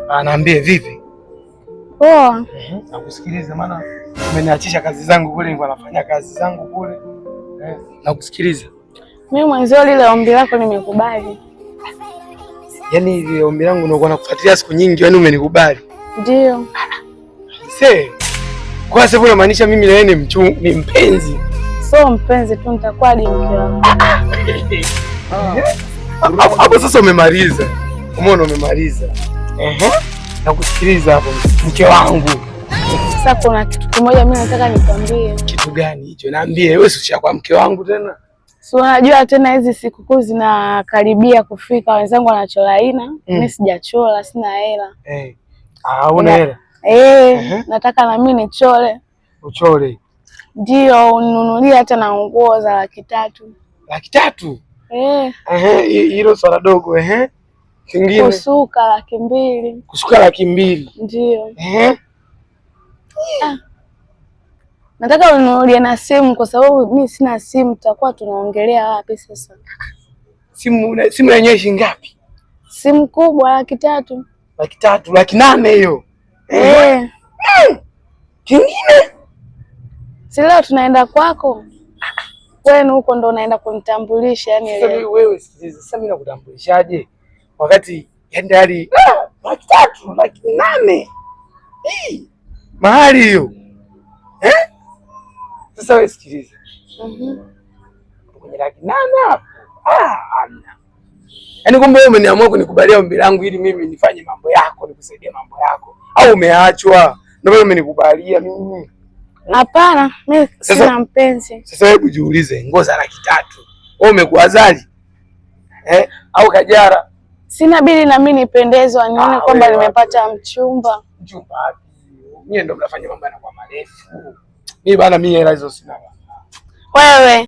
Anaambie vipi? Poa. Nakusikiliza maana umeniachisha kazi zangu kule, nilikuwa nafanya kazi zangu kule. Nakusikiliza. Mimi mwanzo lile ombi lako nimekubali. Yaani ile ombi langu nilikuwa nakufuatilia siku nyingi, yaani umenikubali? Ndio. Kwa sababu unamaanisha mimi na yeye ni mpenzi? So mpenzi tu, nitakuwa hadi mke wako. Hapo sasa umemaliza. Umeona umemaliza. Nakusikiliza hapo mke wangu. Sasa kuna kitu kimoja mimi nataka nikwambie. Kitu gani hicho? Naambie wewe, si kwa mke wangu tena. Si unajua tena hizi sikukuu zinakaribia kufika, wenzangu wanachora aina, mimi sijachora, sina hela. Una hela? Nataka na mimi nichore. Uchore? Ndio, uninunulie hata na nguo za 300,000. 300,000? Hilo swala dogo. Kingine? Kusuka 200,000. Kusuka 200,000? Ndio. Nataka uninunulie na simu kwa sababu mimi sina simu, tutakuwa tunaongelea wapi sasa? Simu yenyewe shilingi ngapi? Simu kubwa 300,000. 300,000? 800,000 hiyo. Kingine? Si leo tunaenda kwako. Wewe huko ndo unaenda kunitambulisha yani leo. Wewe sikiliza, sasa mimi nakutambulishaje? Wakati ndani 300,000, 800,000. Mahali hiyo. Sasa wewe sikiliza. Kwenye 800,000 hapo. Amna. Yaani kumbe wewe umeniamua kunikubalia ombi langu ili mimi nifanye mambo yako, nikusaidie mambo yako. Au umeachwa? Ndio wewe umenikubalia mimi. Hapana, mimi sina mpenzi. Sasa hebu jiulize, nguo za 300,000. Wewe umekuwa Zari? Au Kajara? Sina bili na mimi nipendezwa nione kwamba nimepata mchumba. Mchumba wapi? Mimi ndo mnafanya mambo yanakuwa marefu. Mimi bana, mimi hela hizo sina. Wewe